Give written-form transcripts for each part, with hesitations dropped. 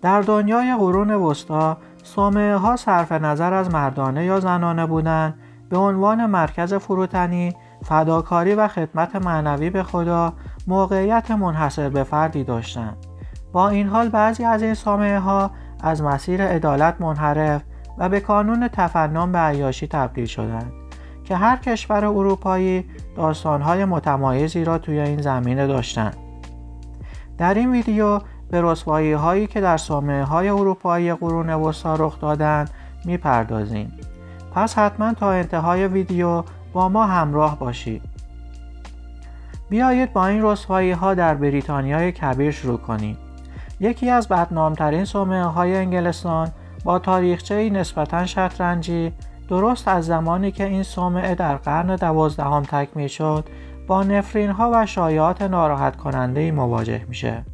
در دنیای قرون وسطی صومعه ها صرف نظر از مردانه یا زنانه بودن به عنوان مرکز فروتنی، فداکاری و خدمت معنوی به خدا موقعیت منحصر به فردی داشتند. با این حال بعضی از این صومعه ها از مسیر عدالت منحرف و به کانون تفنن به عیاشی تبدیل شدند که هر کشور اروپایی داستان‌های متمایزی را توی این زمینه داشتند. در این ویدیو به رسوایی‌هایی که در صومعه‌های اروپایی قرون وسطی رخ دادند می‌پردازیم. پس حتما تا انتهای ویدیو با ما همراه باشید. بیایید با این رسوایی‌ها در بریتانیای کبیر شروع کنیم. یکی از بدنام‌ترین صومعه‌های انگلستان با تاریخچه‌ای نسبتاً شطرنجی، درست از زمانی که این صومعه در قرن 12 تکمیل شد با نفرین‌ها و شایعات ناراحت کننده‌ای مواجه میشه.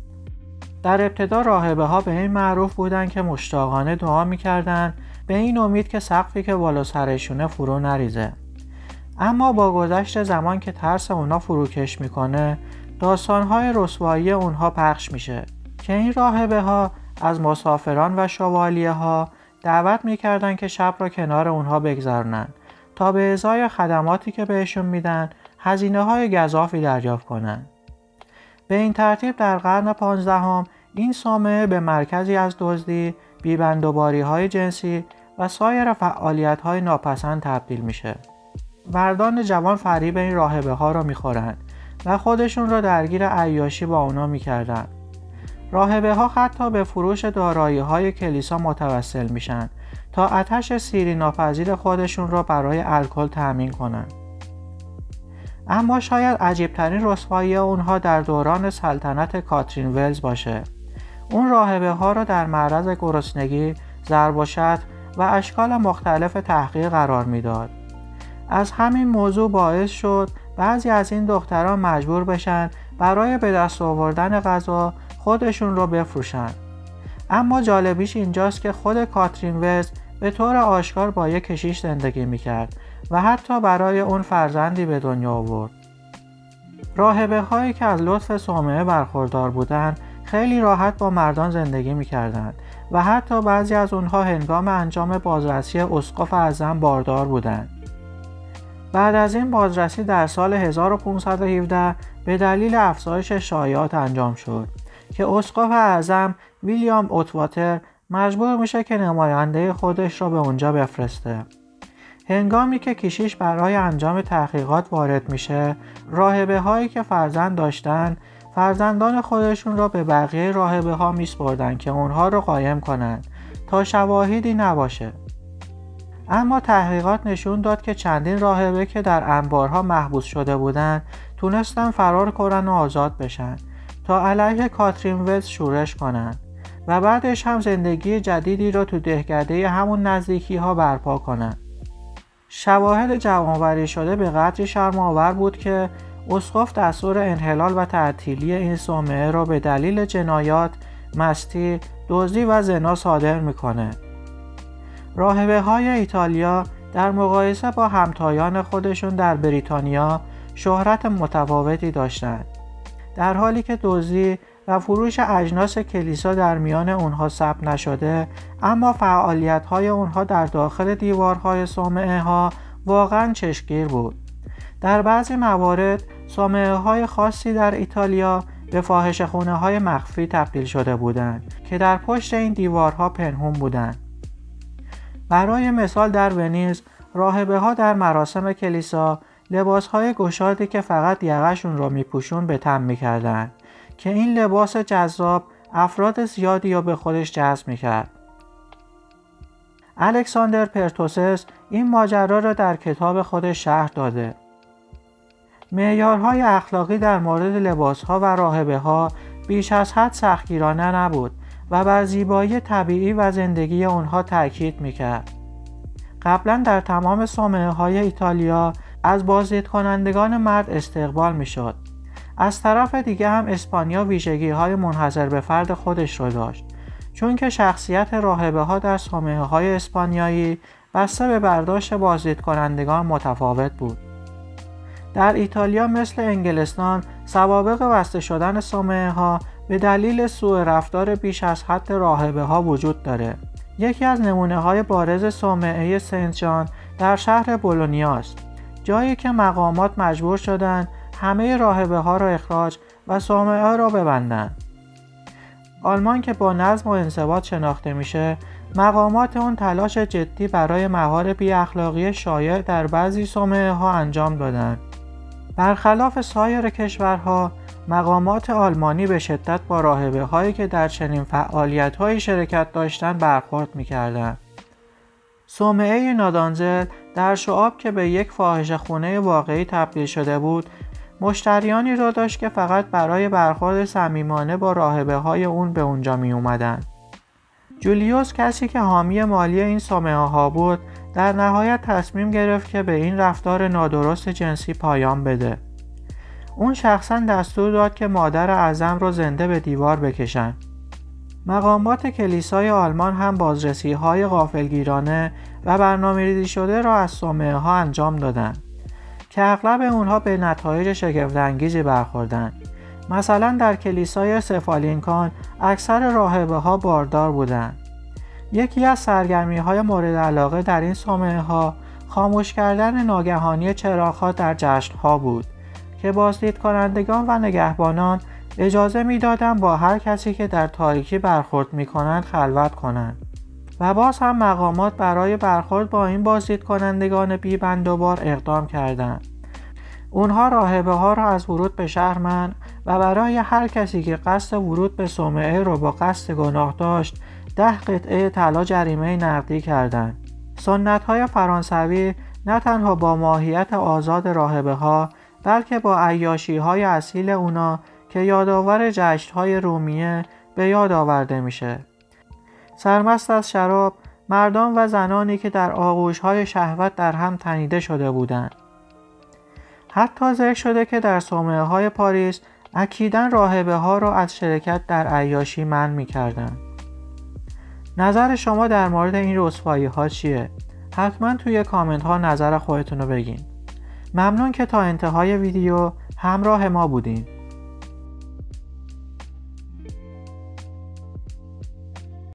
در ابتدا راهبه‌ها به این معروف بودند که مشتاقانه دعا می‌کردند به این امید که سقفی که بالا سرشونه فرو نریزه. اما با گذشت زمان که ترس اونا فروکش میکنه، داستان‌های رسوایی اونها پخش میشه که این راهبه‌ها از مسافران و شوالیه‌ها دعوت میکردن که شب را کنار اونها بگذرونن تا به ازای خدماتی که بهشون میدن هزینه‌های گزافی دریافت کنن. به این ترتیب در قرن 15 این صومعه به مرکزی از دزدی، بیبندوباری‌های جنسی و سایر فعالیت‌های ناپسند تبدیل میشه. مردان جوان فریب این راهبه‌ها را میخورند و خودشون را درگیر عیاشی با اونا میکردن. راهبه‌ها حتی به فروش دارایی‌های کلیسا متوسل میشن تا آتش سیری ناپذیر خودشون را برای الکل تأمین کنند. اما شاید عجیب‌ترین رسوایی اونها در دوران سلطنت کاترین ولز باشه. اون راهبه‌ها را در معرض گرسنگی، ضرب و شتم و اشکال مختلف تحقیر قرار میداد. از همین موضوع باعث شد بعضی از این دختران مجبور بشن برای به دست آوردن غذا خودشون رو بفروشن. اما جالبیش اینجاست که خود کاترین ولز به طور آشکار با یک کشیش زندگی میکرد و حتی برای اون فرزندی به دنیا آورد. راهبه هایی که از لطف صومعه برخوردار بودند خیلی راحت با مردان زندگی میکردند و حتی بعضی از اونها هنگام انجام بازرسی اسقف اعظم باردار بودند. بعد از این بازرسی در سال 1517 به دلیل افزایش شایعات انجام شد که اسقف اعظم ویلیام اتواتر مجبور میشه که نماینده خودش را به اونجا بفرسته. هنگامی که کشیش برای انجام تحقیقات وارد میشه، راهبه هایی که فرزند داشتن فرزندان خودشون را به بقیه راهبه ها میسپردن که اونها رو قایم کنند تا شواهدی نباشه. اما تحقیقات نشون داد که چندین راهبه که در انبارها محبوس شده بودند تونستن فرار کنن و آزاد بشن تا علیه کاترین ولز شورش کنند و بعدش هم زندگی جدیدی را تو دهکده همون نزدیکی ها برپا کنند. شواهد جمع‌آوری شده به قدری شرم‌آور بود که اسقف دستور انحلال و تعطیلی این صومعه را به دلیل جنایات، مستی، دزدی و زنا صادر میکنه. راهبه های ایتالیا در مقایسه با همتایان خودشون در بریتانیا شهرت متفاوتی داشتند، در حالی که دزدی و فروش اجناس کلیسا در میان اونها ثبت نشده، اما فعالیت های اونها در داخل دیوارهای صومعه ها واقعا چشمگیر بود. در بعضی موارد صومعه های خاصی در ایتالیا به فاحشه‌خانه های مخفی تبدیل شده بودند که در پشت این دیوارها پنهان بودند. برای مثال در ونیز راهبه ها در مراسم کلیسا لباس های گشادی که فقط یقه‌شون را میپوشون به تن میکردند که این لباس جذاب افراد زیادی را به خودش جذب میکرد. الکساندر پرتوسس این ماجرا را در کتاب خودش شرح داده. معیارهای اخلاقی در مورد لباسها و راهبه ها بیش از حد سختگیرانه نبود و بر زیبایی طبیعی و زندگی آنها تاکید میکرد. قبلا در تمام صومعه های ایتالیا از بازدید کنندگان مرد استقبال میشد. از طرف دیگه هم اسپانیا ویژگی های منحصر به فرد خودش رو داشت، چون که شخصیت راهبه ها در صومعه های اسپانیایی بسته به برداشت بازدید کنندگان متفاوت بود. در ایتالیا مثل انگلستان سوابق بسته شدن صومعه ها به دلیل سوء رفتار بیش از حد راهبه ها وجود داره. یکی از نمونه های بارز صومعه سنت جان در شهر بولونیا است، جایی که مقامات مجبور شدند همه راهبه ها را اخراج و صومعه را ببندند. آلمان که با نظم و انضباط شناخته میشه، مقامات اون تلاش جدی برای مهار بی اخلاقی شایع در بعضی صومعه ها انجام دادند. برخلاف سایر کشورها، مقامات آلمانی به شدت با راهبه هایی که در چنین فعالیت هایی شرکت داشتند برخورد میکردند. صومعه نادانزل در شعاب که به یک فاحشه‌خانه واقعی تبدیل شده بود، مشتریانی را داشت که فقط برای برخورد صمیمانه با راهبه های اون به اونجا می اومدن. جولیوس، کسی که حامی مالی این صومعه ها بود، در نهایت تصمیم گرفت که به این رفتار نادرست جنسی پایان بده. اون شخصا دستور داد که مادر اعظم را زنده به دیوار بکشن. مقامات کلیسای آلمان هم بازرسی‌های غافلگیرانه و برنامه‌ریزی شده را از صومعه ها انجام دادند که اغلب اونها به نتایج شگفت‌انگیزی برخوردند. مثلا در کلیسای سفالینکان اکثر راهبه ها باردار بودند. یکی از سرگرمی‌های مورد علاقه در این صومعه ها خاموش کردن ناگهانی چراغ‌ها در جشن‌ها بود که بازدید کنندگان و نگهبانان اجازه می‌دادند با هر کسی که در تاریکی برخورد می‌کنند خلوت کنند. و باز هم مقامات برای برخورد با این بازدید کنندگان بی بند و بار اقدام کردند. اونها راهبه ها را از ورود به شهر منع و برای هر کسی که قصد ورود به صومعه را با قصد گناه داشت 10 قطعه طلا جریمه نقدی کردند. سنت های فرانسوی نه تنها با ماهیت آزاد راهبه ها بلکه با عیاشی های اصیل اونا که یادآور جشن های رومیه به یاد آورده میشه. سرمست از شراب، مردان و زنانی که در آغوش‌های شهوت در هم تنیده شده بودند. حتی ذکر شده که در صومعه‌های پاریس اکیداً راهبه ها را از شرکت در عیاشی منع می‌کردند. نظر شما در مورد این رسوایی‌ها چیه؟ حتما توی کامنت ها نظر خودتون رو بگین. ممنون که تا انتهای ویدیو همراه ما بودین.